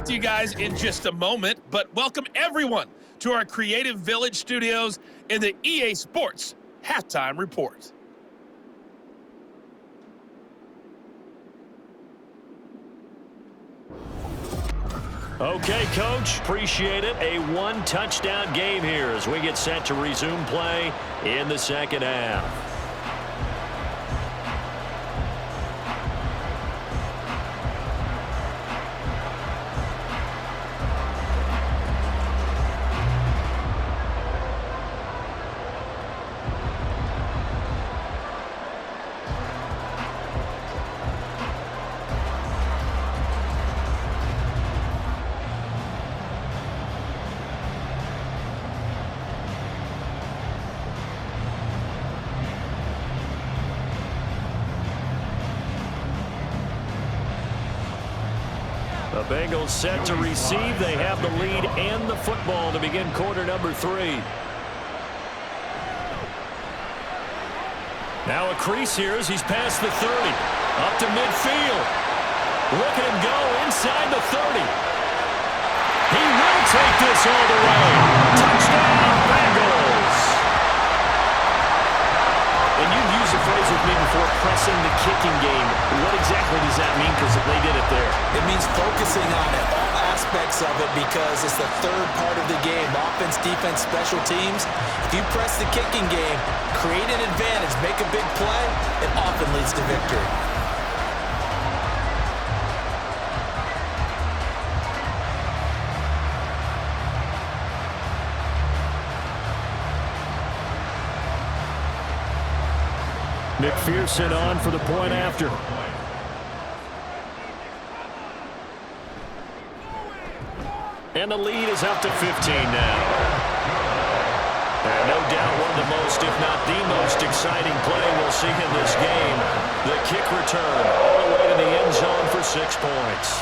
back to you guys in just a moment, but welcome everyone to our Creative Village studios in the EA Sports Halftime Report. Okay, Coach, appreciate it. A one-touchdown game here as we get set to resume play in the second half. The Bengals set to receive. They have the lead and the football to begin quarter number 3. Now a crease here as he's past the 30. Up to midfield. Look at him go inside the 30. He will take this all the way. Touchdown, Bengals. And you've used the phrase with me before, pressing the kicking game. What exactly does that mean? Because they did it there. It means focusing on it, all aspects of it, because it's the third part of the game. Offense, defense, special teams. If you press the kicking game, create an advantage, make a big play, it often leads to victory. McPherson on for the point after. And the lead is up to 15 now. And no doubt one of the most, if not the most exciting play we'll see in this game. The kick return all the way to the end zone for 6 points.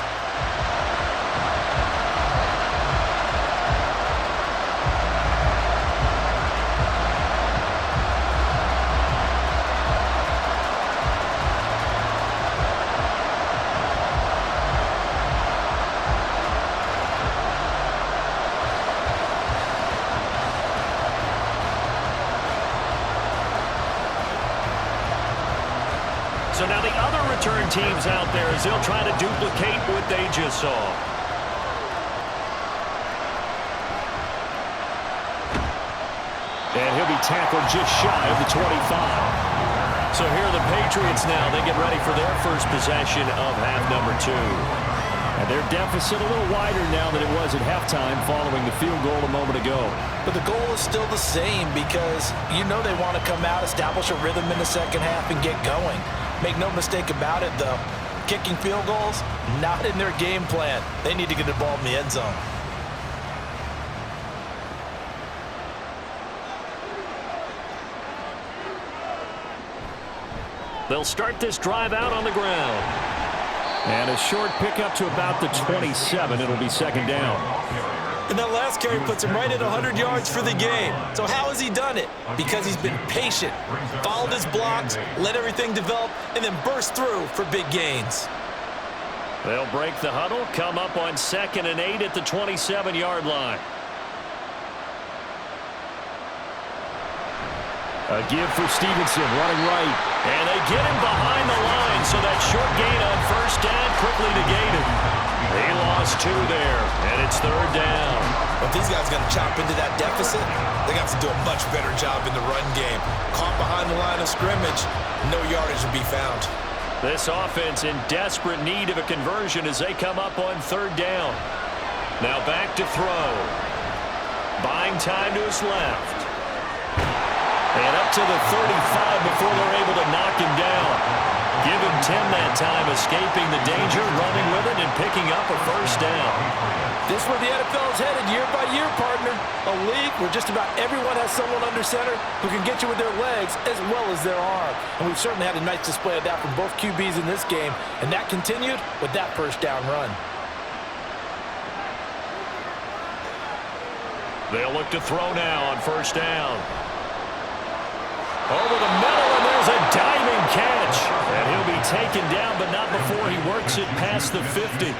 So now the other return teams out there as they'll try to duplicate what they just saw. And he'll be tackled just shy of the 25. So here are the Patriots now. They get ready for their first possession of half number 2. And their deficit a little wider now than it was at halftime following the field goal a moment ago. But the goal is still the same because you know they want to come out, establish a rhythm in the second half, and get going. Make no mistake about it, though. Kicking field goals, not in their game plan. They need to get the ball in the end zone. They'll start this drive out on the ground. And a short pickup to about the 27. It'll be second down. And that last carry puts him right at 100 yards for the game. So how has he done it? Because he's been patient, followed his blocks, let everything develop, and then burst through for big gains. They'll break the huddle, come up on 2nd and 8 at the 27-yard line. A give for Stevenson, running right. And they get him behind the line, so that short gain on first down quickly negated. He lost 2 there, and it's 3rd down. If these guys are going to chop into that deficit, they got to do a much better job in the run game. Caught behind the line of scrimmage, no yardage to be found. This offense in desperate need of a conversion as they come up on 3rd down. Now back to throw. Buying time to his left. And up to the 35 before they're able to knock him down. Give him 10 that time, escaping the danger, running with it, and picking up a first down. This is where the NFL is headed year by year, partner. A league where just about everyone has someone under center who can get you with their legs as well as their arm. And we've certainly had a nice display of that from both QBs in this game, and that continued with that first down run. They'll look to throw now on first down. Over the middle, and there's a diving catch. And he'll be taken down, but not before he works it past the 50.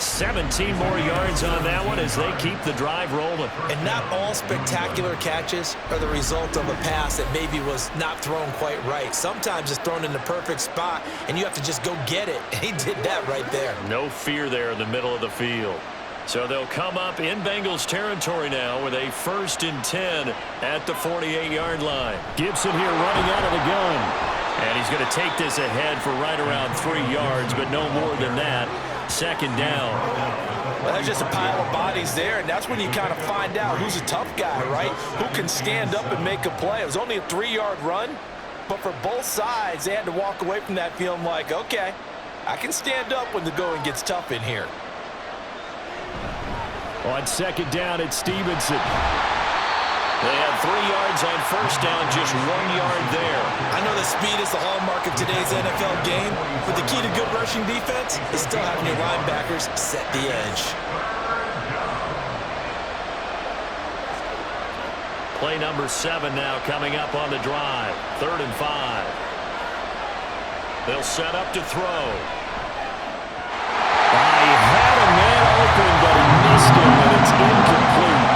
17 more yards on that one as they keep the drive rolling. And not all spectacular catches are the result of a pass that maybe was not thrown quite right. Sometimes it's thrown in the perfect spot, and you have to just go get it. And he did that right there. No fear there in the middle of the field. So they'll come up in Bengals territory now with a 1st and 10 at the 48-yard line. Gibson here running out of the gun. And he's going to take this ahead for right around 3 yards, but no more than that. 2nd down. Well, there's just a pile of bodies there, and that's when you kind of find out who's a tough guy, right? Who can stand up and make a play. It was only a 3-yard run, but for both sides, they had to walk away from that feeling like, okay, I can stand up when the going gets tough in here. On 2nd down, it's Stevenson. They had 3 yards on 1st down, just 1 yard there. I know that speed is the hallmark of today's NFL game, but the key to good rushing defense is still having your linebackers set the edge. Play number 7 now coming up on the drive. 3rd and 5. They'll set up to throw. He had a man open, but he missed him, and it's incomplete.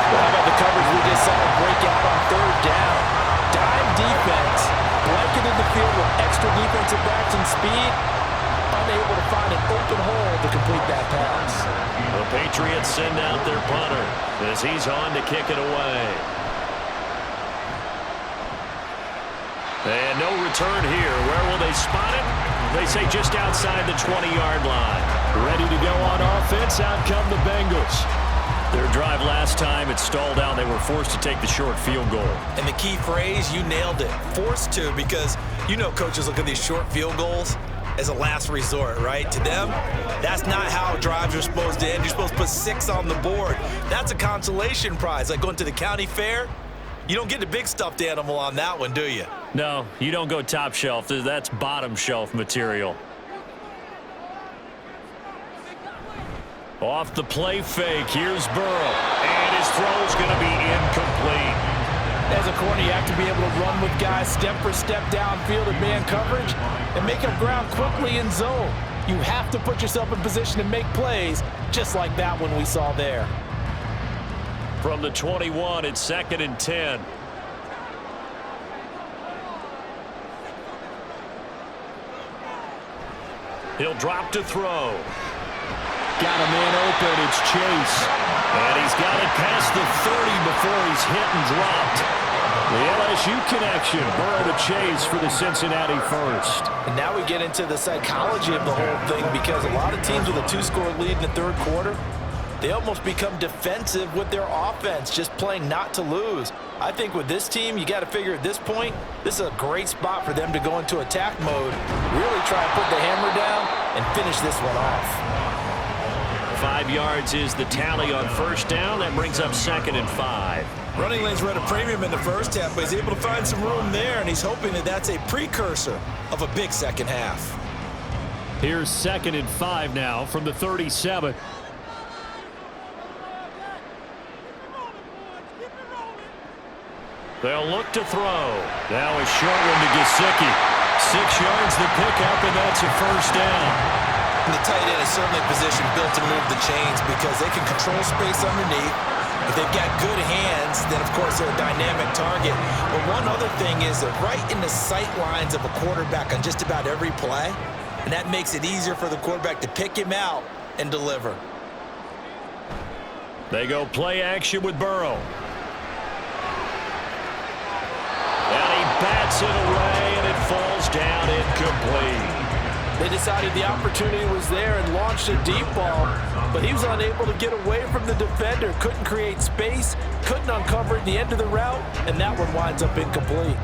Well, how about the coverage we just saw break out on 3rd down? Dime defense, blanketed the field with extra defensive backs and speed, unable to find an open hole to complete that pass. The Patriots send out their punter as he's on to kick it away. And no return here. Where will they spot it? They say just outside the 20-yard line. Ready to go on offense. Out come the Bengals. Their drive last time, it stalled out. They were forced to take the short field goal. And the key phrase, you nailed it. Forced to, because you know coaches look at these short field goals as a last resort, right? To them, that's not how drives are supposed to end. You're supposed to put 6 on the board. That's a consolation prize. Like going to the county fair, you don't get the big stuffed animal on that one, do you? No, you don't go top shelf. That's bottom shelf material. Off the play fake, here's Burrow. And his throw's going to be incomplete. As a corner, you have to be able to run with guys step for step downfield in man coverage and make up ground quickly in zone. You have to put yourself in position to make plays, just like that one we saw there. From the 21, it's 2nd and 10. He'll drop to throw. Got a man open, it's Chase. And he's got it past the 30 before he's hit and dropped. The LSU connection, Burrow to Chase for the Cincinnati first. And now we get into the psychology of the whole thing, because a lot of teams with a 2-score lead in the 3rd quarter, they almost become defensive with their offense, just playing not to lose. I think with this team, you got to figure at this point, this is a great spot for them to go into attack mode, really try and put the hammer down and finish this one off. 5 yards is the tally on 1st down. That brings up 2nd and 5. Running lanes were at a premium in the first half, but he's able to find some room there, and he's hoping that that's a precursor of a big second half. Here's 2nd and 5 now from the 37. They'll look to throw. Now a short one to Gesicki. 6 yards the pickup, and that's a 1st down. And the tight end is certainly a position built to move the chains because they can control space underneath. If they've got good hands, then of course they're a dynamic target. But one other thing is they're right in the sight lines of a quarterback on just about every play. And that makes it easier for the quarterback to pick him out and deliver. They go play action with Burrow. And he bats it away, and it falls down incomplete. They decided the opportunity was there and launched a deep ball, but he was unable to get away from the defender, couldn't create space, couldn't uncover at the end of the route, and that one winds up incomplete.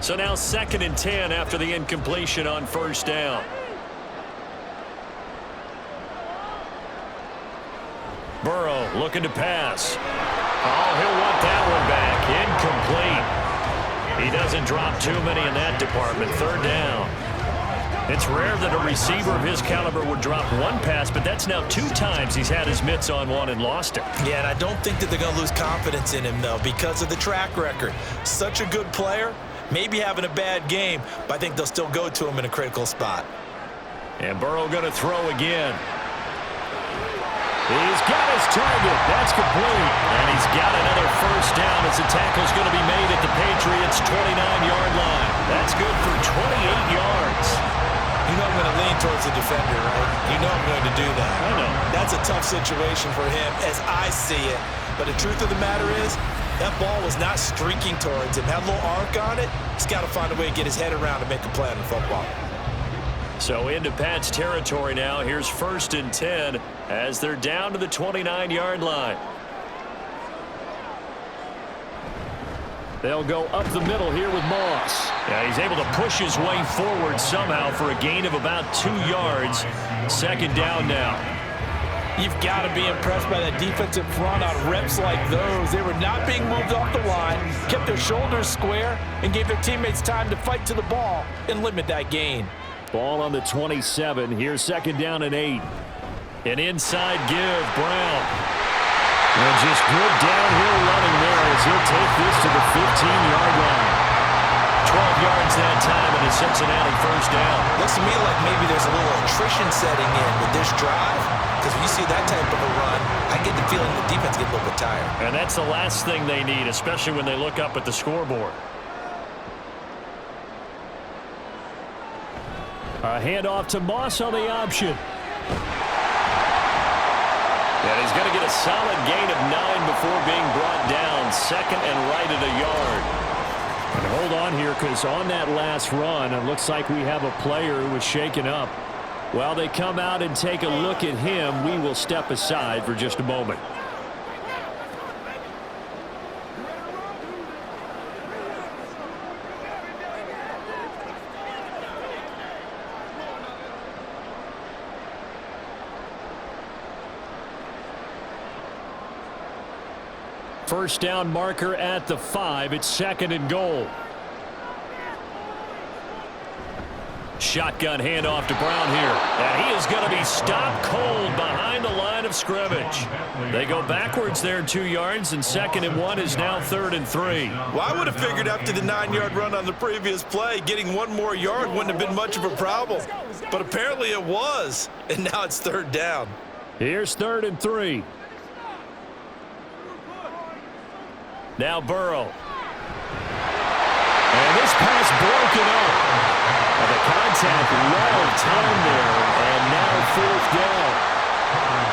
So now 2nd and 10 after the incompletion on 1st down. Burrow looking to pass. Oh, he'll want that one back. Incomplete. He doesn't drop too many in that department. 3rd down. It's rare that a receiver of his caliber would drop one pass, but that's now 2 times he's had his mitts on one and lost it. Yeah, and I don't think that they're going to lose confidence in him, though, because of the track record. Such a good player, maybe having a bad game, but I think they'll still go to him in a critical spot. And Burrow going to throw again. He's got his target. That's complete. And he's got another first down as the tackle's going to be made at the Patriots' 29-yard line. That's good for 28 yards. You know I'm going to lean towards the defender, right? You know I'm going to do that. I know. That's a tough situation for him as I see it. But the truth of the matter is, that ball was not streaking towards him. Had a little arc on it. He's got to find a way to get his head around and make a play on the football. So into Pat's territory now. Here's 1st and 10 as they're down to the 29-yard line. They'll go up the middle here with Moss. Yeah, he's able to push his way forward somehow for a gain of about 2 yards. 2nd down now. You've got to be impressed by that defensive front on reps like those. They were not being moved off the line, kept their shoulders square, and gave their teammates time to fight to the ball and limit that gain. Ball on the 27. Here's 2nd down and 8. An inside give, Brown. And just good downhill running there as he'll take this to the 15-yard line. 12 yards that time and a Cincinnati first down. Looks to me like maybe there's a little attrition setting in with this drive. Because when you see that type of a run, I get the feeling the defense gets a little bit tired. And that's the last thing they need, especially when they look up at the scoreboard. A handoff to Moss on the option. And he's going to get a solid gain of 9 before being brought down. 2nd and right at a yard. And hold on here, because on that last run, it looks like we have a player who was shaken up. While they come out and take a look at him, we will step aside for just a moment. First down marker at the 5. It's 2nd and goal. Shotgun handoff to Brown here. And he is going to be stopped cold behind the line of scrimmage. They go backwards there 2 yards, and 2nd and 1 is now 3rd and 3. Well, I would have figured after the 9-yard run on the previous play, getting 1 more yard wouldn't have been much of a problem. But apparently it was, and now it's 3rd down. Here's 3rd and 3. Now Burrow. And this pass broken up. And the contact well timed there, and now 4th down.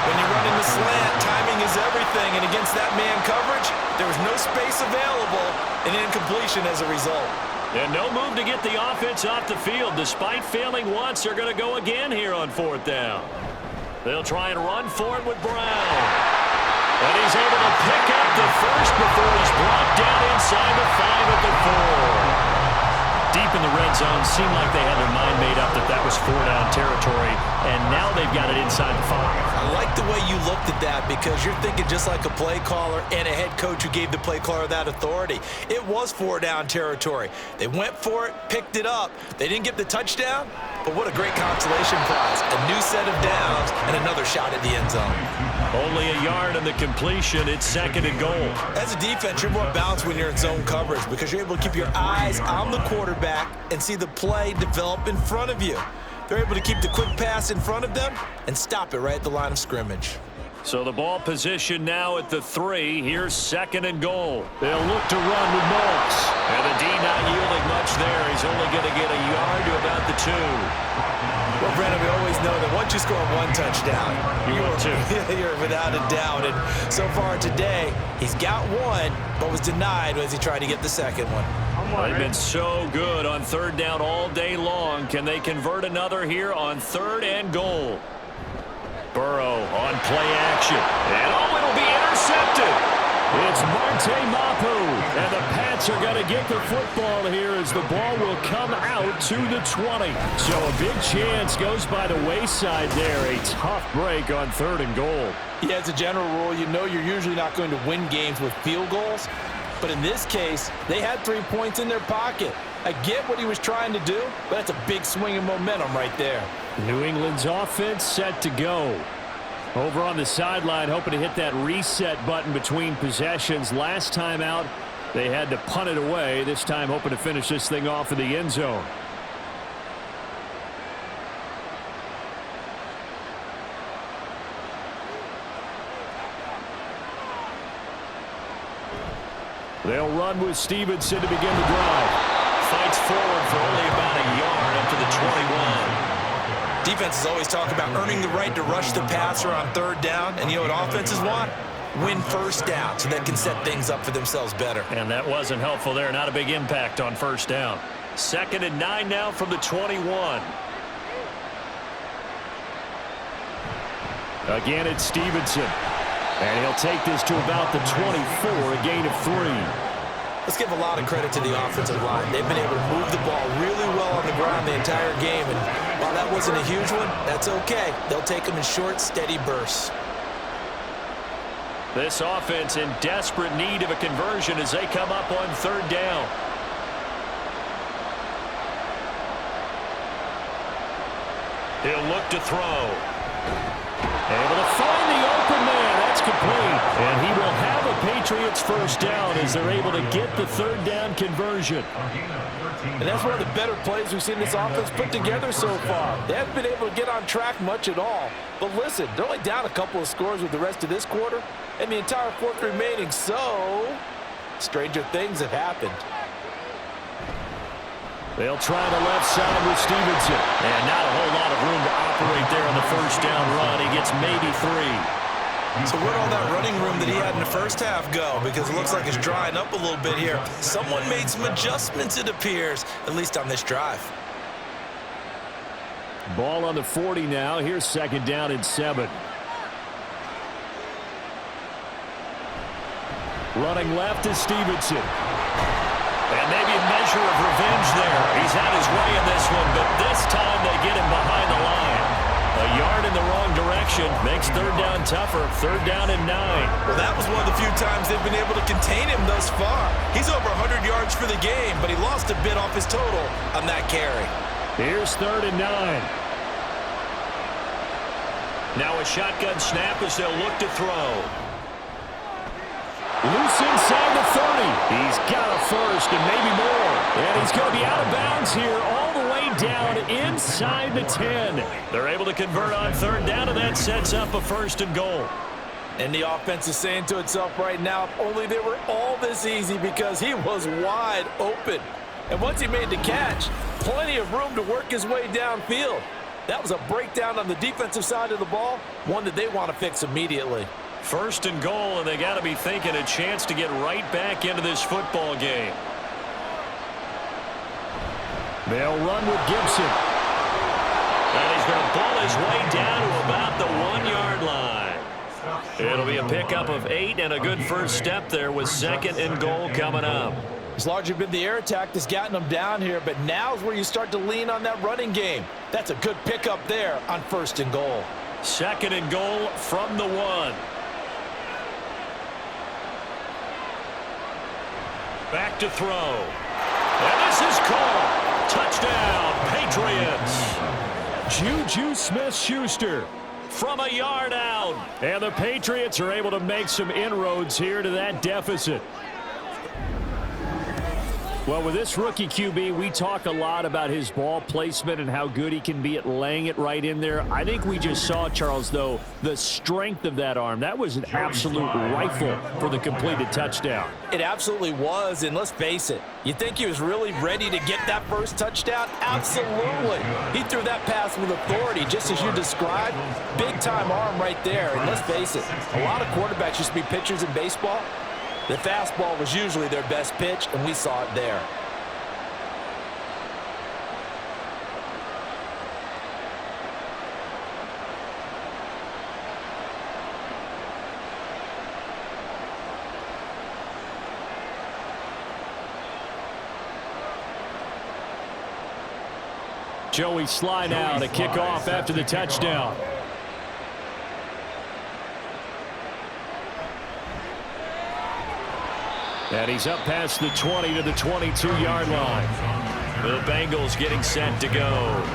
When you're running the slant, timing is everything, and against that man coverage, there was no space available, and incompletion as a result. And no move to get the offense off the field. Despite failing once, they're going to go again here on 4th down. They'll try and run for it with Brown. And he's able to pick up the first before he's brought down inside the 5 at the 4. Deep in the red zone, seemed like they had their mind made up that was 4-down territory, and now they've got it inside the 5. I like the way you looked at that because you're thinking just like a play caller and a head coach who gave the play caller that authority. It was 4-down territory. They went for it, picked it up. They didn't get the touchdown, but what a great consolation prize. A new set of downs and another shot at the end zone. Only a yard in the completion. It's 2nd and goal. As a defense, you're more balanced when you're in zone coverage because you're able to keep your eyes on the quarterback and see the play develop in front of you. They're able to keep the quick pass in front of them and stop it right at the line of scrimmage. So the ball position now at the 3. Here's 2nd and goal. They'll look to run with Moss. And the D not yielding much there. He's only going to get a yard to about the 2. Well, Brandon, we always know that once you score 1 touchdown, you're without a doubt. And so far today, he's got 1, but was denied as he tried to get the 2nd one. They've been so good on 3rd down all day long. Can they convert another here on 3rd and goal? Burrow on play action. And it'll be intercepted. It's Marte Mapu. And the Pats are going to get the football here as the ball will come out to the 20. So a big chance goes by the wayside there. A tough break on 3rd and goal. Yeah, as a general rule, you know you're usually not going to win games with field goals. But in this case, they had 3 points in their pocket. I get what he was trying to do, but that's a big swing of momentum right there. New England's offense set to go. Over on the sideline, hoping to hit that reset button between possessions. Last time out, they had to punt it away. This time, hoping to finish this thing off in the end zone. They'll run with Stevenson to begin the drive. Fights forward for only about a yard up to the 21. Defenses always talk about earning the right to rush the passer on third down. And you know what offenses want? Win first down so they can set things up for themselves better. And that wasn't helpful there. Not a big impact on first down. 2nd and 9 now from the 21. Again, it's Stevenson. And he'll take this to about the 24, a gain of 3. Let's give a lot of credit to the offensive line. They've been able to move the ball really well on the ground the entire game. And while that wasn't a huge one, that's okay. They'll take them in short, steady bursts. This offense in desperate need of a conversion as they come up on third down. He'll look to throw. Able to find the open man. That's complete. And he will have a Patriots first down as they're able to get the third down conversion. And that's one of the better plays we've seen this offense put together so far. They haven't been able to get on track much at all. But listen, they're only down a couple of scores with the rest of this quarter and the entire fourth remaining. So, stranger things have happened. They'll try the left side with Stevenson. And not a whole lot of room to operate there on the first down run. He gets maybe 3. So where'd all that running room that he had in the first half go? Because it looks like it's drying up a little bit here. Someone made some adjustments, it appears, at least on this drive. Ball on the 40 now. Here's 2nd down and 7. Running left is Stevenson. And maybe a measure of revenge there. He's had his way in this one, but this time they get him behind the line. A yard in the wrong direction makes third down tougher. 3rd down and 9. Well, that was one of the few times they've been able to contain him thus far. He's over 100 yards for the game, but he lost a bit off his total on that carry. Here's 3rd and 9. Now a shotgun snap as they'll look to throw. Loose inside the 30. He's got a first and maybe more. And he's going to be out of bounds here all the way down inside the 10. They're able to convert on 3rd down, and that sets up a 1st and goal. And the offense is saying to itself right now, if only they were all this easy, because he was wide open. And once he made the catch, plenty of room to work his way downfield. That was a breakdown on the defensive side of the ball, one that they want to fix immediately. 1st and goal, and they got to be thinking a chance to get right back into this football game. They'll run with Gibson. And he's going to pull his way down to about the 1-yard line. It'll be a pickup of 8 and a good first step there with 2nd and goal coming up. It's largely been the air attack that's gotten them down here, but now's where you start to lean on that running game. That's a good pickup there on 1st and goal. 2nd and goal from the 1. Back to throw. And this is caught. Touchdown, Patriots. Juju Smith-Schuster from a yard out. And the Patriots are able to make some inroads here to that deficit. Well, with this rookie QB, we talk a lot about his ball placement and how good he can be at laying it right in there. I think we just saw, Charles, though, the strength of that arm. That was an absolute rifle for the completed touchdown. It absolutely was, and let's face it, you think he was really ready to get that first touchdown? Absolutely. He threw that pass with authority, just as you described. Big-time arm right there, and let's face it, a lot of quarterbacks used to be pitchers in baseball. The fastball was usually their best pitch, and we saw it there. Joey Sly now to kick off after the touchdown. And he's up past the 20 to the 22-yard line. The Bengals getting set to go.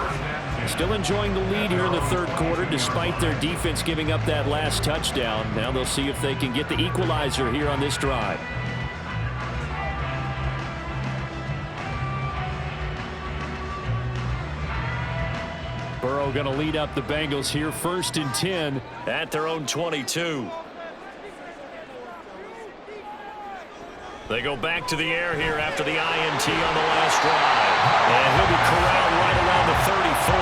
Still enjoying the lead here in the 3rd quarter despite their defense giving up that last touchdown. Now they'll see if they can get the equalizer here on this drive. Burrow going to lead up the Bengals here, 1st and 10 at their own 22. They go back to the air here after the INT on the last drive. And he'll be corralled right around the 34.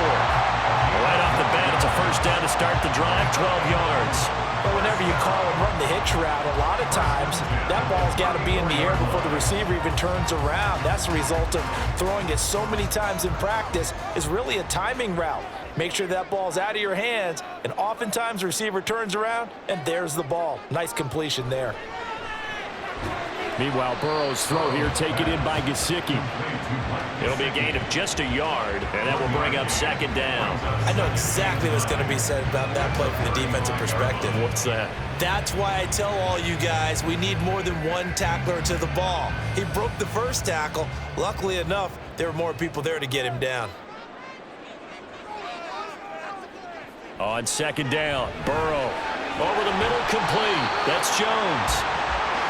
Right off the bat, it's a first down to start the drive, 12 yards. But whenever you call and run the hitch route, a lot of times that ball's got to be in the air before the receiver even turns around. That's the result of throwing it so many times in practice. Is really a timing route. Make sure that ball's out of your hands, and oftentimes the receiver turns around, and there's the ball. Nice completion there. Meanwhile, Burrow's throw here taken in by Gesicki. It'll be a gain of just a yard, and that will bring up second down. I know exactly what's going to be said about that play from the defensive perspective. What's that? That's why I tell all you guys we need more than one tackler to the ball. He broke the first tackle. Luckily enough, there were more people there to get him down. On second down, Burrow over the middle, complete. That's Jones.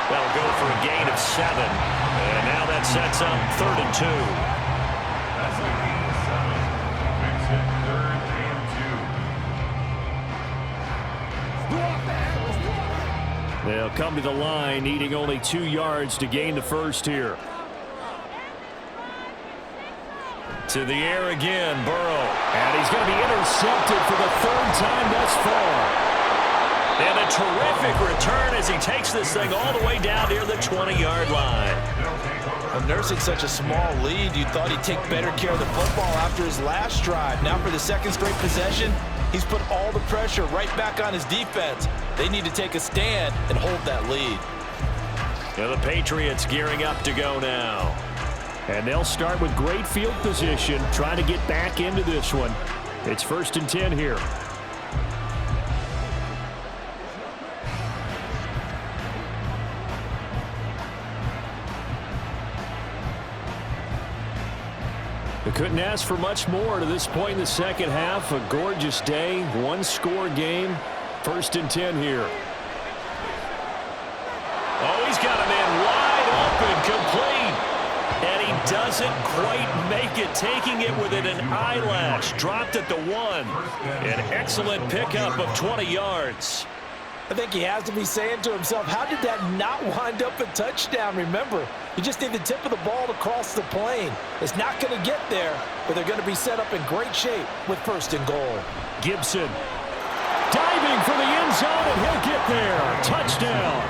That'll go for a gain of 7. And now that sets up 3rd and 2. They'll come to the line, needing only 2 yards to gain the first here. To the air again, Burrow. And he's going to be intercepted for the 3rd time thus far. And a terrific return as he takes this thing all the way down near the 20-yard line. Well, nursing such a small lead, you thought he'd take better care of the football after his last drive. Now for the 2nd straight possession, he's put all the pressure right back on his defense. They need to take a stand and hold that lead. Yeah, the Patriots gearing up to go now. And they'll start with great field position, trying to get back into this one. It's 1st and 10 here. They couldn't ask for much more to this point in the second half. A gorgeous day, 1-score game. 1st and 10 here. Oh, he's got a man wide open, complete. And he doesn't quite make it, taking it within an eyelash. Dropped at the 1. An excellent pickup of 20 yards. I think he has to be saying to himself, how did that not wind up a touchdown? Remember, you just need the tip of the ball to cross the plane. It's not going to get there, but they're going to be set up in great shape with 1st and goal. Gibson diving for the end zone, and he'll get there. Touchdown.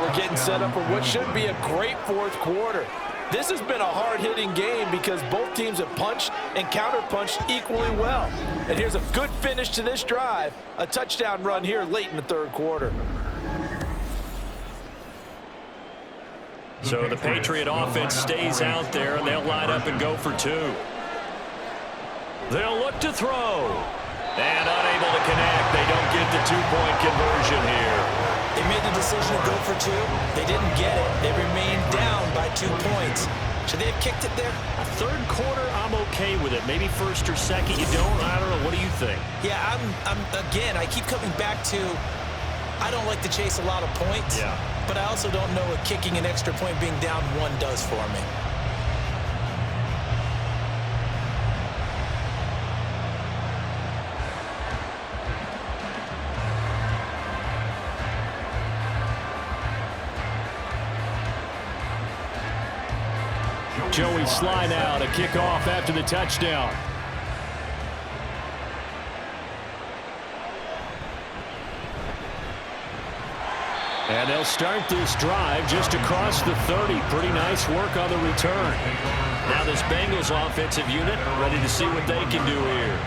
We're getting set up for what should be a great 4th quarter. This has been a hard-hitting game because both teams have punched and counter-punched equally well. And here's a good finish to this drive, a touchdown run here late in the 3rd quarter. So the Patriot offense stays out there, and they'll line up and go for 2. They'll look to throw. And unable to connect. They don't get the 2-point conversion here. They made the decision to go for 2. They didn't get it. They remained down by 2 points. Should they have kicked it there? 3rd quarter, I'm okay with it. Maybe 1st or 2nd, you don't. I don't know. What do you think? Yeah, again, I keep coming back to I don't like to chase a lot of points. Yeah. But I also don't know what kicking an extra point being down 1 does for me. Joey slide out, a kickoff after the touchdown. And they'll start this drive just across the 30. Pretty nice work on the return. Now this Bengals offensive unit ready to see what they can do here.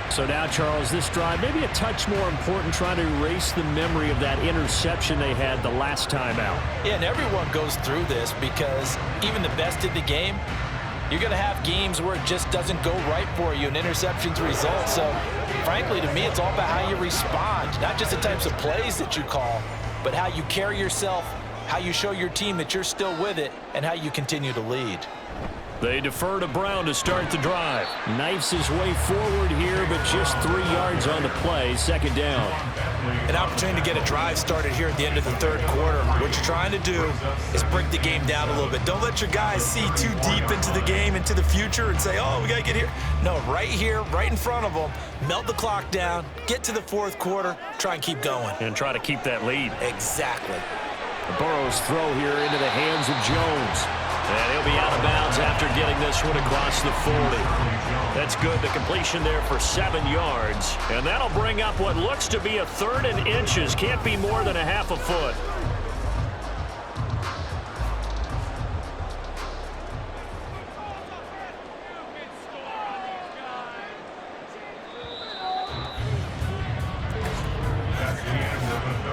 So now, Charles, this drive maybe a touch more important, trying to erase the memory of that interception they had the last time out. Yeah, and everyone goes through this because even the best in the game, you're going to have games where it just doesn't go right for you, and interceptions result. So, frankly, to me, it's all about how you respond, not just the types of plays that you call, but how you carry yourself, how you show your team that you're still with it, and how you continue to lead. They defer to Brown to start the drive. Knifes his way forward here, but just 3 yards on the play. 2nd down. An opportunity to get a drive started here at the end of the 3rd quarter. What you're trying to do is break the game down a little bit. Don't let your guys see too deep into the game, into the future, and say, oh, we got to get here. No, right here, right in front of them, melt the clock down, get to the 4th quarter, try and keep going. And try to keep that lead. Exactly. Burrow's throw here into the hands of Jones. And he'll be out of bounds after getting this one across the 40. That's good. The completion there for 7 yards. And that'll bring up what looks to be a 3rd and inches. Can't be more than a half a foot.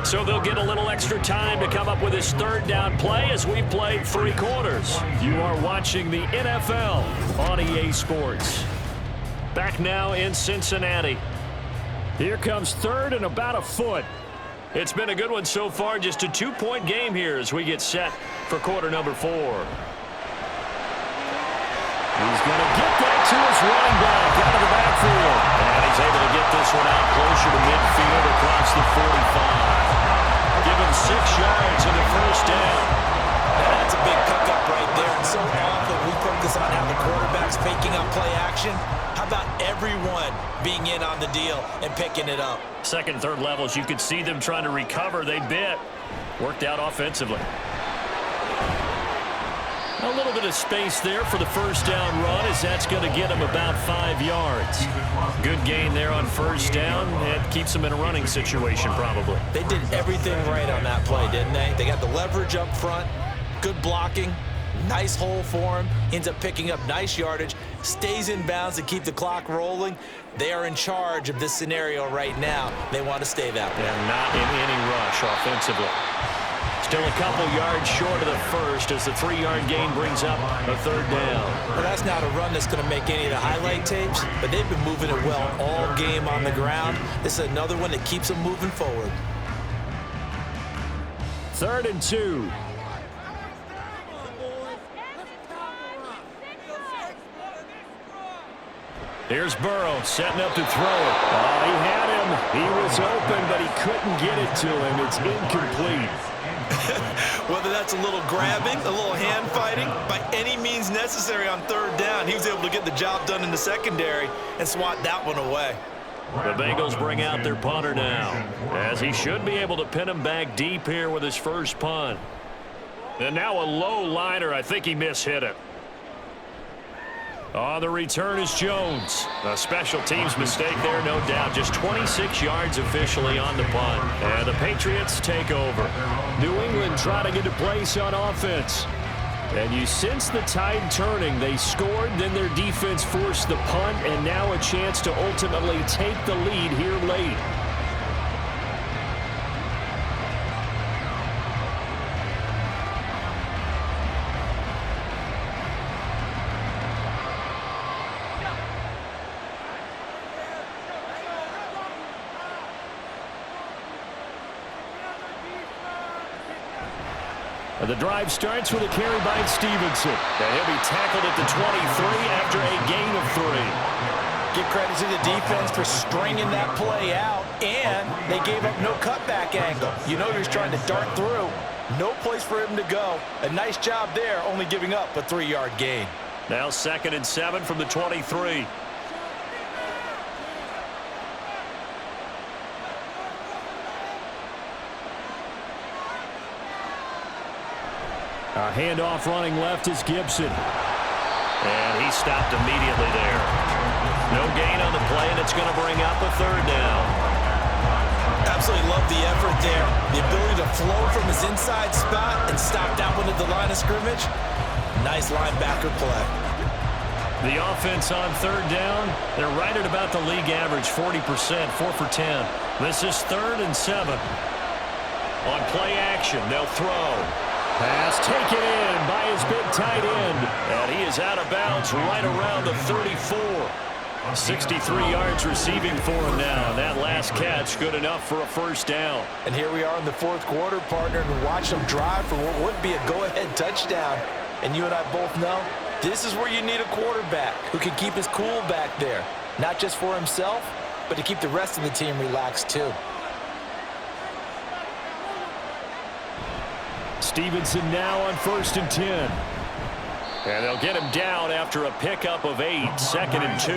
So they'll get a little extra time to come up with his 3rd down play as we played 3 quarters. You are watching the NFL on EA Sports. Back now in Cincinnati. Here comes 3rd and about a foot. It's been a good one so far. Just a 2-point game here as we get set for quarter number 4. He's going to get that to his running back out of the backfield. And he's able to get this one out closer to midfield across the 45. Give him 6 yards in the first down. Now that's a big pickup right there. And so often we focus on how the quarterback's faking up play action. How about everyone being in on the deal and picking it up? 2nd, 3rd levels, you could see them trying to recover. They bit. Worked out offensively. A little bit of space there for the first down run as that's going to get him about 5 yards. Good gain there on first down. It keeps him in a running situation probably. They did everything right on that play, didn't they? They got the leverage up front, good blocking, nice hole for him, ends up picking up nice yardage, stays in bounds to keep the clock rolling. They are in charge of this scenario right now. They want to stay that way. And not in any rush offensively. Still a couple yards short of the first as the 3-yard gain brings up a 3rd down. Well, that's not a run that's going to make any of the highlight tapes, but they've been moving it well all game on the ground. This is another one that keeps them moving forward. 3rd and 2. Here's Burrow setting up to throw it. Oh, he had him. He was open, but he couldn't get it to him. It's incomplete. Whether that's a little grabbing, a little hand fighting, by any means necessary on 3rd down, he was able to get the job done in the secondary and swat that one away. The Bengals bring out their punter now, as he should be able to pin him back deep here with his first punt. And now a low liner. I think he mishit it. On the return is Jones. A special teams mistake there, no doubt. Just 26 yards officially on the punt. And the Patriots take over. New England trying to get a place on offense. And you sense the tide turning. They scored, then their defense forced the punt, and now a chance to ultimately take the lead here late. The drive starts with a carry by Stevenson. And he'll be tackled at the 23 after a gain of 3. Give credit to the defense for stringing that play out, and they gave up no cutback angle. You know he was trying to dart through. No place for him to go. A nice job there, only giving up a 3-yard gain. Now 2nd and 7 from the 23. A handoff running left is Gibson. And he stopped immediately there. No gain on the play, and it's going to bring up a 3rd down. Absolutely love the effort there. The ability to flow from his inside spot and stop that one at the line of scrimmage. Nice linebacker play. The offense on 3rd down, they're right at about the league average, 40%, 4 for 10. This is 3rd and 7. On play action, they'll throw. Pass taken in by his big tight end. And he is out of bounds right around the 34. 63 yards receiving for him now. And that last catch good enough for a first down. And here we are in the 4th quarter, partner, and watch them drive for what would be a go-ahead touchdown. And you and I both know this is where you need a quarterback who can keep his cool back there. Not just for himself, but to keep the rest of the team relaxed too. Stevenson now on 1st and 10. And they'll get him down after a pickup of 8, 2nd and 2.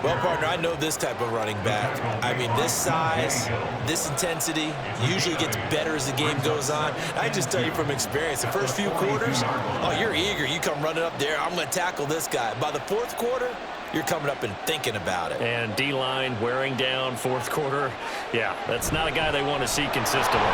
Well, partner, I know this type of running back. I mean, this size, this intensity usually gets better as the game goes on. I just tell you from experience, the first few quarters, oh, you're eager. You come running up there, I'm going to tackle this guy. By the fourth quarter, you're coming up and thinking about it. And D-line wearing down fourth quarter. Yeah, that's not a guy they want to see consistently.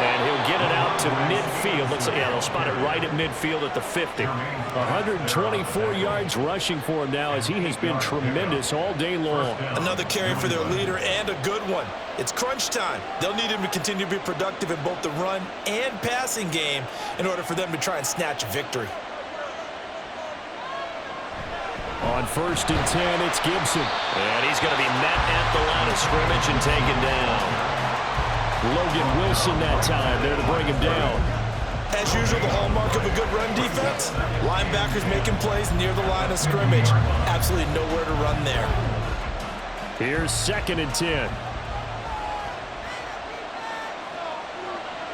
And he'll get it out to midfield. Looks like, yeah, they'll spot it right at midfield at the 50. 124 yards rushing for him now as he has been tremendous all day long. Another carry for their leader and a good one. It's crunch time. They'll need him to continue to be productive in both the run and passing game in order for them to try and snatch a victory. On 1st and 10, it's Gibson. And he's going to be met at the line of scrimmage and taken down. Logan Wilson that time there to bring him down. As usual, the hallmark of a good run defense, linebackers making plays near the line of scrimmage. Absolutely nowhere to run there. Here's 2nd and 10.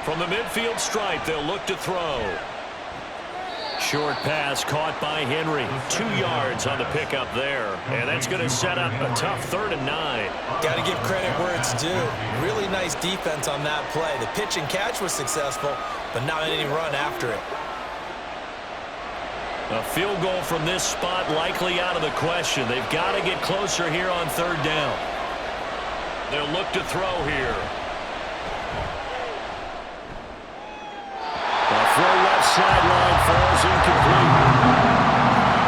From the midfield stripe, they'll look to throw. Short pass caught by Henry. 2 yards on the pickup there. And that's going to set up a tough 3rd and 9. Got to give credit where it's due. Really nice defense on that play. The pitch and catch was successful, but not any run after it. A field goal from this spot likely out of the question. They've got to get closer here on 3rd down. They'll look to throw here. The throw left sideline falls incomplete.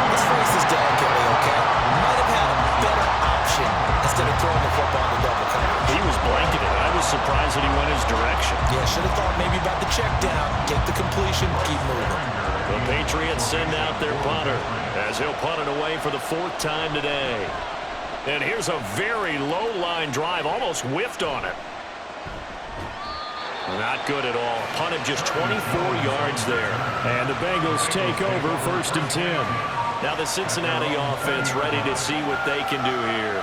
Let's phrase this delicately, okay? Might have had a better option instead of throwing the football to double coverage. He was blanketed. I was surprised that he went his direction. Yeah, should have thought maybe about the check down, get the completion, keep moving. The Patriots send out their punter as he'll punt it away for the 4th time today. And here's a very low line drive, almost whiffed on it. Not good at all. Punted just 24 yards there. And the Bengals take over 1st and 10. Now the Cincinnati offense ready to see what they can do here.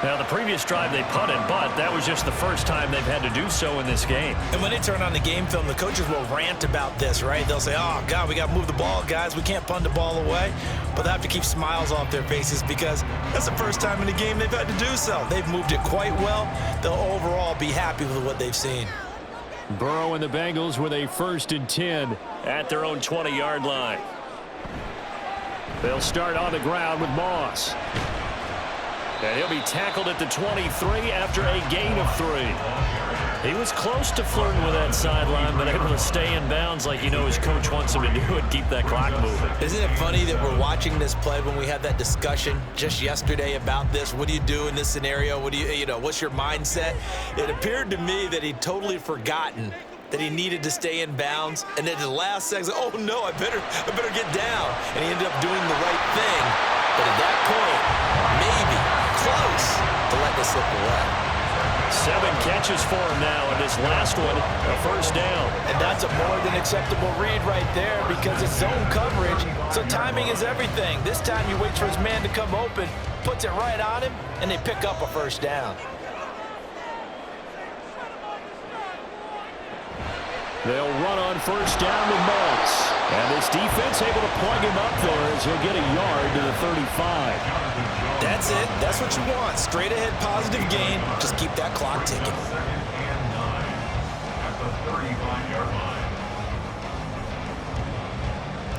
Now the previous drive they punted, but that was just the first time they've had to do so in this game. And when they turn on the game film, the coaches will rant about this, right? They'll say, oh, God, we got to move the ball, guys. We can't punt the ball away. But they have to keep smiles off their faces because that's the first time in the game they've had to do so. They've moved it quite well. They'll overall be happy with what they've seen. Burrow and the Bengals with a 1st and 10 at their own 20-yard line. They'll start on the ground with Moss. And he'll be tackled at the 23 after a gain of 3. He was close to flirting with that sideline, but able to stay in bounds like you know his coach wants him to do and keep that clock moving. Isn't it funny that we're watching this play when we had that discussion just yesterday about this? What do you do in this scenario? What do you know, what's your mindset? It appeared to me that he'd totally forgotten that he needed to stay in bounds, and then at the last second, oh no, I better get down. And he ended up doing the right thing. But at that point, maybe close to let this slip away. 7 catches for him now, and this last one, a 1st down. And that's a more than acceptable read right there because it's zone coverage, so timing is everything. This time you wait for his man to come open, puts it right on him, and they pick up a 1st down. They'll run on 1st down with Moss. And this defense able to plug him up there as he'll get a yard to the 35. That's it. That's what you want. Straight ahead positive gain. Just keep that clock ticking.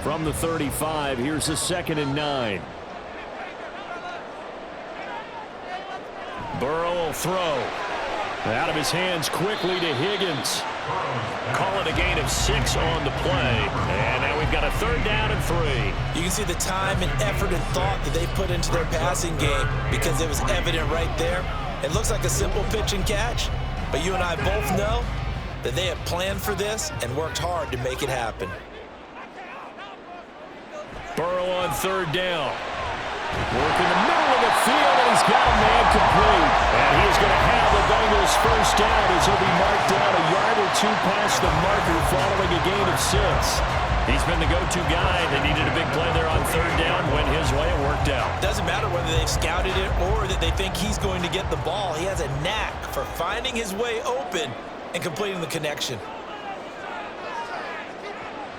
From the 35, here's a 2nd and 9. Burrow will throw. Out of his hands quickly to Higgins. Call it a gain of 6 on the play. And now we've got a 3rd down and 3. You can see the time and effort and thought that they put into their passing game because it was evident right there. It looks like a simple pitch and catch, but you and I both know that they have planned for this and worked hard to make it happen. Burrow on 3rd down. Work in the middle of the field, and he's got a man complete. And he is going to have the Bengals 1st down as he'll be marked down a yard or 2 past the marker following a gain of 6. He's been the go-to guy. They needed a big play there on 3rd down. Went his way. It worked out. Doesn't matter whether they've scouted it or that they think he's going to get the ball. He has a knack for finding his way open and completing the connection.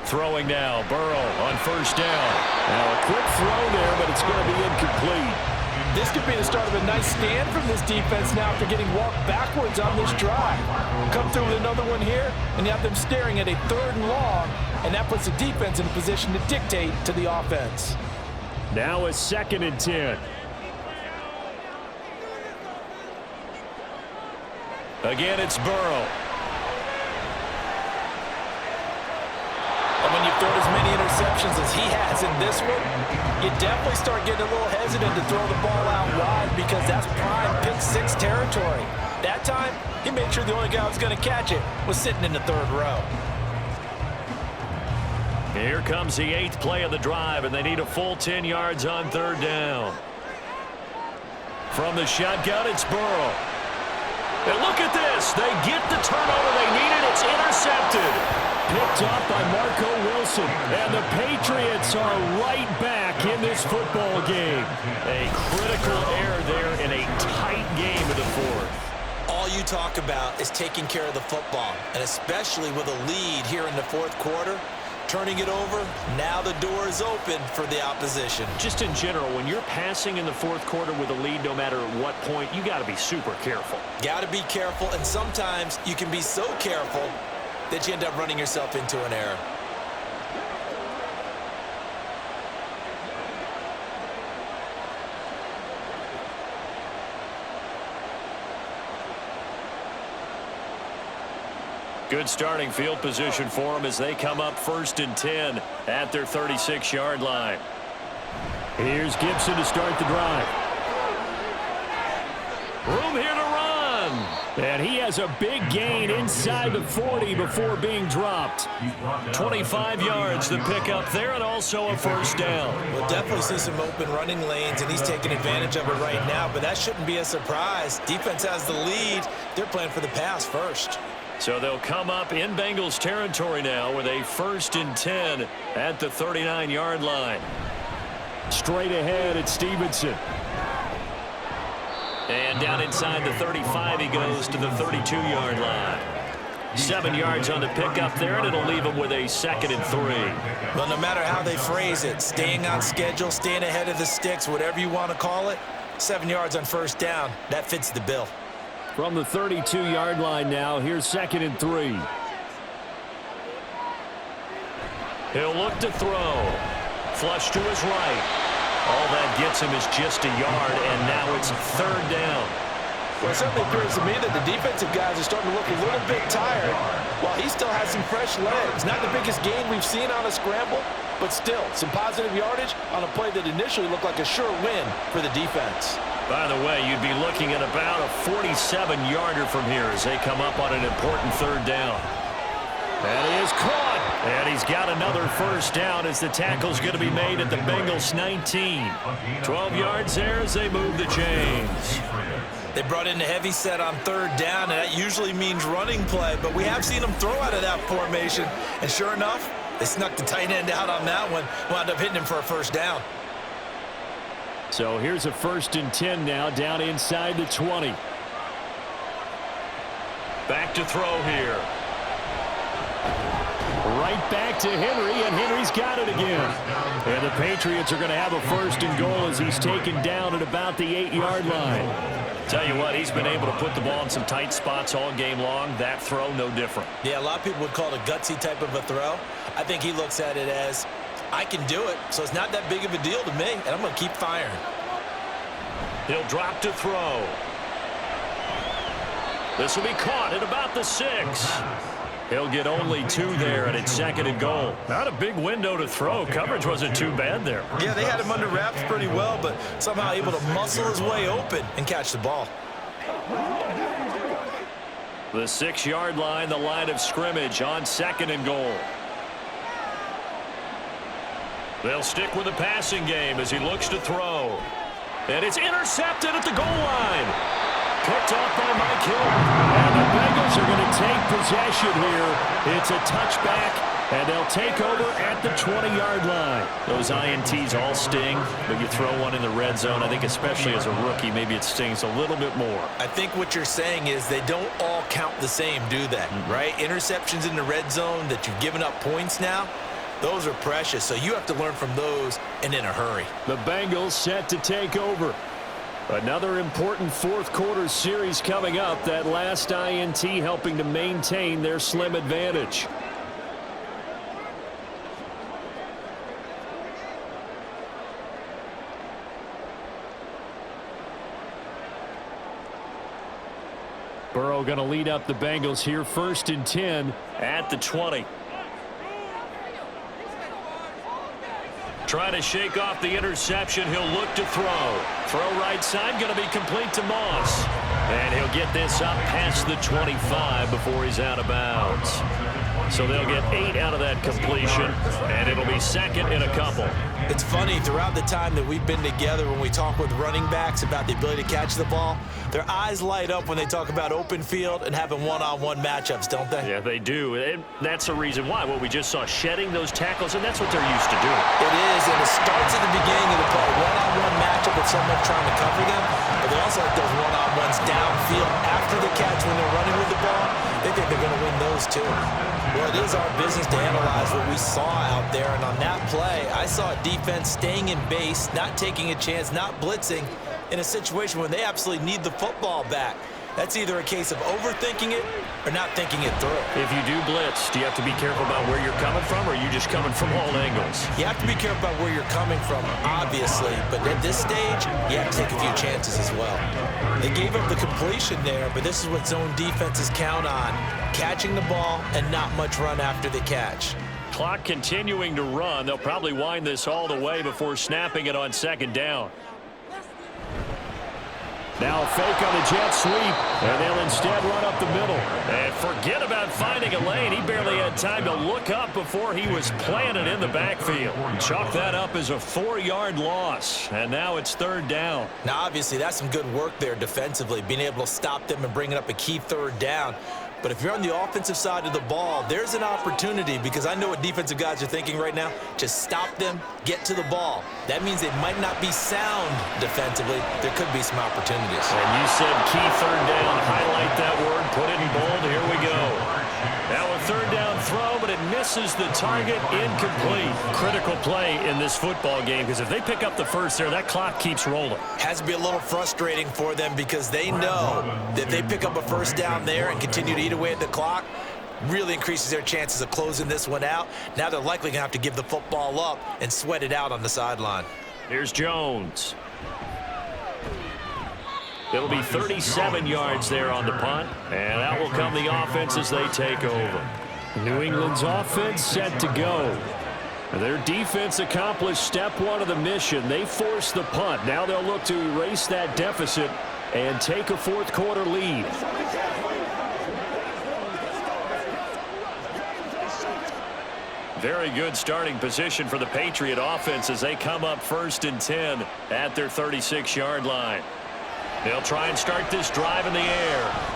Throwing now, Burrow on first down. Now a quick throw there, but it's going to be incomplete. This could be the start of a nice stand from this defense now after getting walked backwards on this drive. Come through with another one here, and you have them staring at a 3rd and long, and that puts the defense in a position to dictate to the offense. Now a 2nd and 10. Again, it's Burrow. And when you've thrown as many interceptions as he has in this one, you definitely start getting a little hesitant to throw the ball out wide because that's prime pick-6 territory. That time, he made sure the only guy who was going to catch it was sitting in the 3rd row. Here comes the 8th play of the drive, and they need a full 10 yards on 3rd down. From the shotgun, it's Burrow. And look at this. They get the turnover they needed. It's intercepted. Picked off by Marco Wilson. And the Patriots are right back in this football game. A critical error there in a tight game in the 4th. All you talk about is taking care of the football, and especially with a lead here in the 4th quarter. Turning it over, now the door is open for the opposition. Just in general, when you're passing in the 4th quarter with a lead, no matter at what point, you got to be super careful. Got to be careful, and sometimes you can be so careful that you end up running yourself into an error. Good starting field position for them as they come up 1st and 10 at their 36-yard line. Here's Gibson to start the drive. Room here to run. And he has a big gain inside the 40 before being dropped. 25 yards the pickup there, and also a 1st down. We'll definitely see some open running lanes, and he's taking advantage of it right now, but that shouldn't be a surprise. Defense has the lead. They're playing for the pass first. So they'll come up in Bengals territory now with a 1st and 10 at the 39-yard line. Straight ahead, it's Stevenson. And down inside the 35, he goes to the 32-yard line. 7 yards on the pickup there, and it'll leave him with a 2nd and 3. Well, no matter how they phrase it, staying on schedule, staying ahead of the sticks, whatever you want to call it, 7 yards on 1st down, that fits the bill. From the 32-yard line now, here's 2nd and 3. He'll look to throw. Flush to his right. All that gets him is just a yard, and now it's 3rd down. Well, it certainly appears to me that the defensive guys are starting to look a little bit tired while he still has some fresh legs. Not the biggest gain we've seen on a scramble, but still some positive yardage on a play that initially looked like a sure win for the defense. By the way, you'd be looking at about a 47-yarder from here as they come up on an important 3rd down. And he is caught. And he's got another 1st down as the tackle's going to be made at the Bengals 19. 12 yards there as they move the chains. They brought in the heavy set on 3rd down, and that usually means running play, but we have seen them throw out of that formation. And sure enough, they snuck the tight end out on that one, wound up hitting him for a 1st down. So here's a 1st and 10 now down inside the 20. Back to throw here. Right back to Henry, and Henry's got it again. And the Patriots are going to have a 1st and goal as he's taken down at about the 8-yard line. Tell you what, he's been able to put the ball in some tight spots all game long. That throw, no different. Yeah, a lot of people would call it a gutsy type of a throw. I think he looks at it as, I can do it, so it's not that big of a deal to me, and I'm going to keep firing. He'll drop to throw. This will be caught at about the 6. He'll get only 2 there, and it's 2nd and goal. Not a big window to throw. Coverage wasn't too bad there. Yeah, they had him under wraps pretty well, but somehow able to muscle his way open and catch the ball. The 6-yard line, the line of scrimmage on 2nd and goal. They'll stick with the passing game as he looks to throw. And it's intercepted at the goal line. Picked off by Mike Hill. And the Bengals are going to take possession here. It's a touchback, and they'll take over at the 20-yard line. Those INTs all sting, but you throw one in the red zone, I think especially as a rookie, maybe it stings a little bit more. I think what you're saying is they don't all count the same, do they? Right? Interceptions in the red zone that you've given up points now, Those are precious, so you have to learn from those and in a hurry. The Bengals set to take over. Another important fourth quarter series coming up. That last INT helping to maintain their slim advantage. Burrow going to lead up the Bengals here, 1st and 10 at the 20. Trying to shake off the interception. He'll look to throw. Throw right side, going to be complete to Moss. And he'll get this up past the 25 before he's out of bounds. So they'll get 8 out of that completion, and it'll be second in a couple. It's funny, throughout the time that we've been together, when we talk with running backs about the ability to catch the ball, their eyes light up when they talk about open field and having one-on-one matchups, don't they? Yeah, they do. And that's the reason why. Well, we just saw shedding those tackles, and that's what they're used to doing. It is, and it starts at the beginning of the play. One-on-one matchup with someone trying to cover them, but they also like those one-on-ones downfield after the catch when they're running with the ball. They think they're going to win those too. Well, it is our business to analyze what we saw out there, and on that play, I saw a defense staying in base, not taking a chance, not blitzing in a situation where they absolutely need the football back. That's either a case of overthinking it or not thinking it through. If you do blitz, do you have to be careful about where you're coming from, or are you just coming from all angles? You have to be careful about where you're coming from, obviously, but at this stage, you have to take a few chances as well. They gave up the completion there, but this is what zone defenses count on, catching the ball and not much run after the catch. Clock continuing to run. They'll probably wind this all the way before snapping it on 2nd down. Now a fake on the jet sweep, and they'll instead run up the middle. And forget about finding a lane. He barely had time to look up before he was planted in the backfield. Chalk that up as a 4-yard loss, and now it's 3rd down. Now, obviously, that's some good work there defensively, being able to stop them and bringing up a key 3rd down. But if you're on the offensive side of the ball, there's an opportunity, because I know what defensive guys are thinking right now. Just stop them, get to the ball. That means they might not be sound defensively. There could be some opportunities. And you said key 3rd down. Highlight that word. Put it in bold. Here we go. Now a 3rd down throw, but it misses the target. Incomplete. Critical play in this football game, because if they pick up the first there, that clock keeps rolling. Has to be a little frustrating for them, because they know that if they pick up a 1st down there and continue to eat away at the clock, really increases their chances of closing this one out. Now they're likely going to have to give the football up and sweat it out on the sideline. Here's Jones. It'll be 37 yards there on the punt, and out will come the offense as they take over. New England's offense set to go. Their defense accomplished step 1 of the mission. They forced the punt. Now they'll look to erase that deficit and take a 4th quarter lead. Very good starting position for the Patriot offense as they come up 1st and 10 at their 36-yard line. They'll try and start this drive in the air.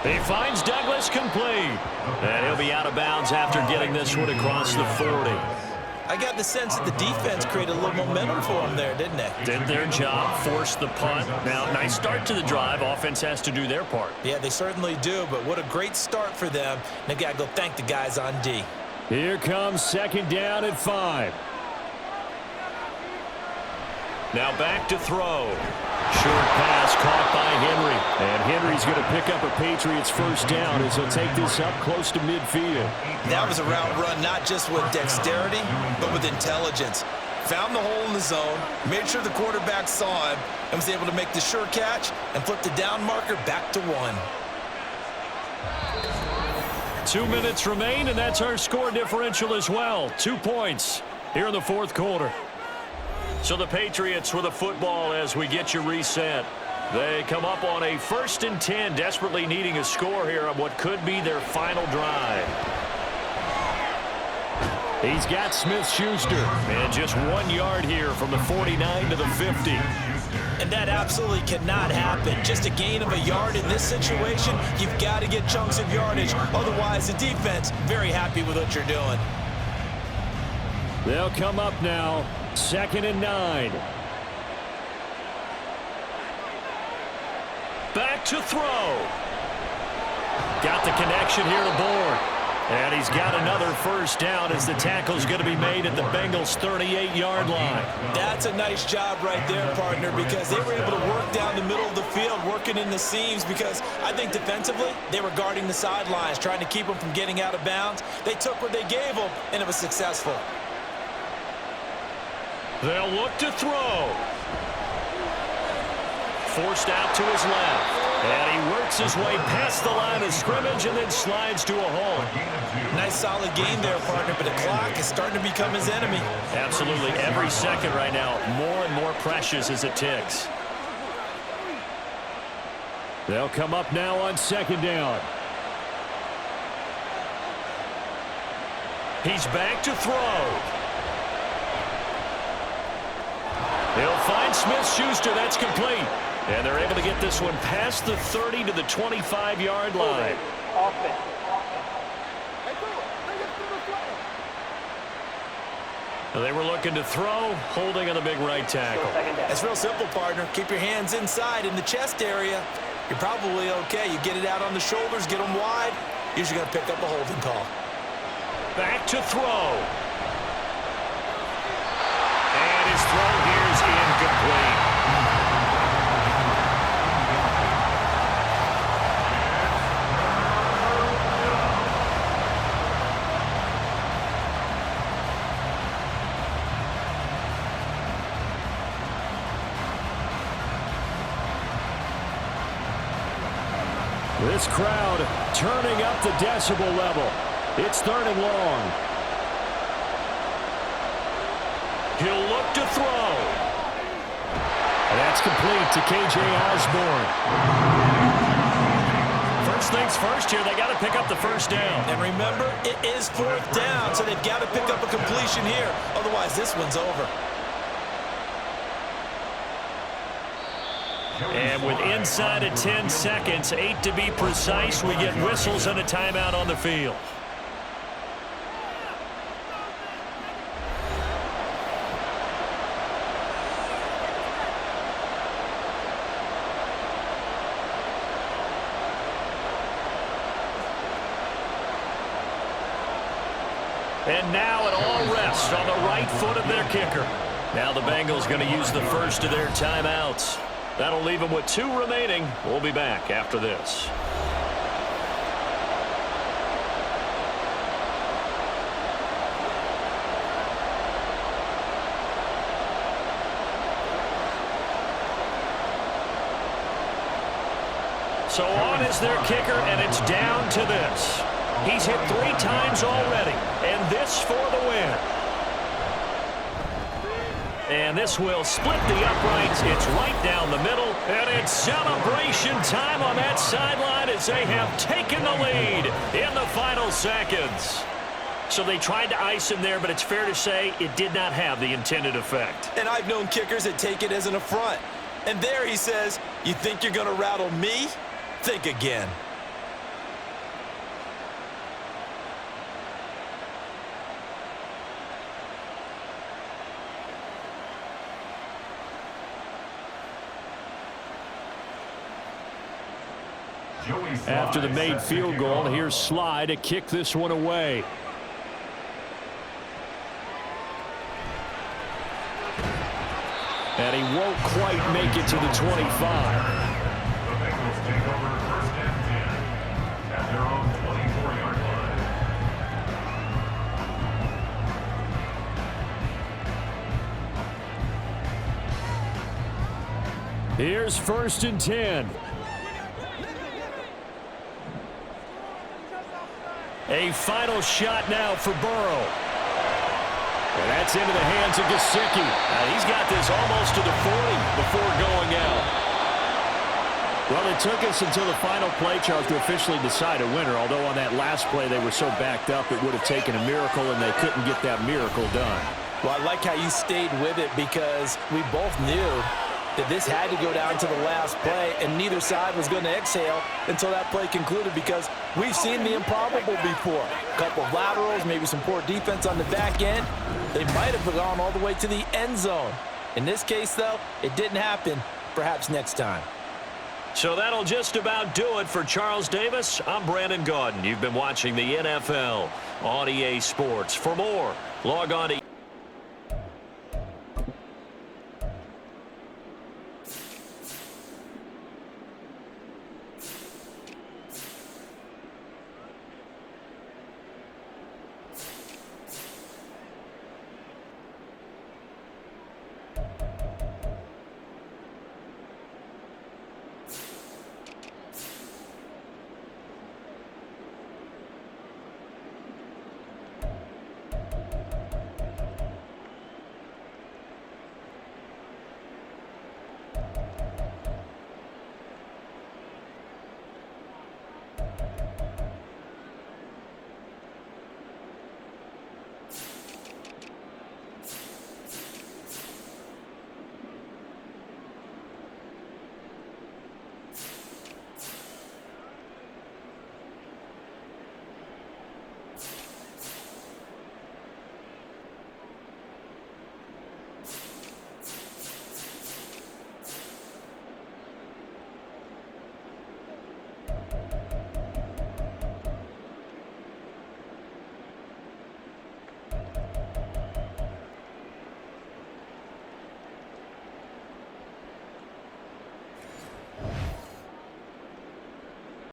He finds Douglas complete. And he'll be out of bounds after getting this one across the 40. I got the sense that the defense created a little momentum for them there, didn't they? Did their job, forced the punt. Now, nice start to the drive. Offense has to do their part. Yeah, they certainly do, but what a great start for them. And they've got to go thank the guys on D. Here comes 2nd down at 5. Now back to throw. Short pass caught by Henry. And Henry's going to pick up a Patriots 1st down as he'll take this up close to midfield. That was a route run not just with dexterity, but with intelligence. Found the hole in the zone, made sure the quarterback saw him, and was able to make the sure catch and flip the down marker back to 1. 2 minutes remain, and that's our score differential as well. 2 points here in the 4th quarter. So the Patriots with a football as we get you reset. They come up on a 1st and 10, desperately needing a score here on what could be their final drive. He's got Smith-Schuster, and just 1 yard here from the 49 to the 50. And that absolutely cannot happen. Just a gain of a yard in this situation, you've got to get chunks of yardage. Otherwise, the defense, very happy with what you're doing. They'll come up now, 2nd and 9. Back to throw. Got the connection here to board. And he's got another first down as the tackle's going to be made at the Bengals' 38-yard line. That's a nice job right there, partner, because they were able to work down the middle of the field, working in the seams, because I think defensively they were guarding the sidelines, trying to keep them from getting out of bounds. They took what they gave them, and it was successful. They'll look to throw. Forced out to his left. And he works his way past the line of scrimmage and then slides to a hole. Nice solid game there, partner, but the clock is starting to become his enemy. Absolutely. Every second right now, more and more precious as it ticks. They'll come up now on second down. He's back to throw. He'll find Smith-Schuster. That's complete. And they're able to get this one past the 30 to the 25-yard line. They were looking to throw, holding on the big right tackle. It's real simple, partner. Keep your hands inside in the chest area. You're probably okay. You get it out on the shoulders, get them wide. Usually going to pick up a holding call. Back to throw. And his throw here is incomplete. This crowd turning up the decibel level. It's third and long. He'll look to throw. And that's complete to K.J. Osborne. First things first here, they got to pick up the first down. And remember, it is fourth down, so they've got to pick up a completion here. Otherwise, this one's over. And with inside of 10 seconds, 8 to be precise, we get whistles and a timeout on the field. And now it all rests on the right foot of their kicker. Now the Bengals going to use the first of their timeouts. That'll leave them with 2 remaining. We'll be back after this. So on is their kicker, and it's down to this. He's hit 3 times already, and this for the win. And this will split the uprights. It's right down the middle. And it's celebration time on that sideline as they have taken the lead in the final seconds. So they tried to ice him there, but it's fair to say it did not have the intended effect. And I've known kickers that take it as an affront. And there he says, you think you're going to rattle me? Think again. After the made field goal, here's Sly to kick this one away. And he won't quite make it to the 25. The Bengals take over first and 10 at their own 24-yard line. Here's first and 10. A final shot now for Burrow. And that's into the hands of Gesicki. He's got this almost to the 40 before going out. Well, it took us until the final play, Charles, to officially decide a winner. Although on that last play they were so backed up it would have taken a miracle, and they couldn't get that miracle done. Well, I like how you stayed with it because we both knew that this had to go down to the last play, and neither side was going to exhale until that play concluded because we've seen the improbable before. A couple of laterals, maybe some poor defense on the back end. They might have gone all the way to the end zone. In this case, though, it didn't happen. Perhaps next time. So that'll just about do it for Charles Davis. I'm Brandon Gaudin. You've been watching the NFL on EA Sports. For more, log on to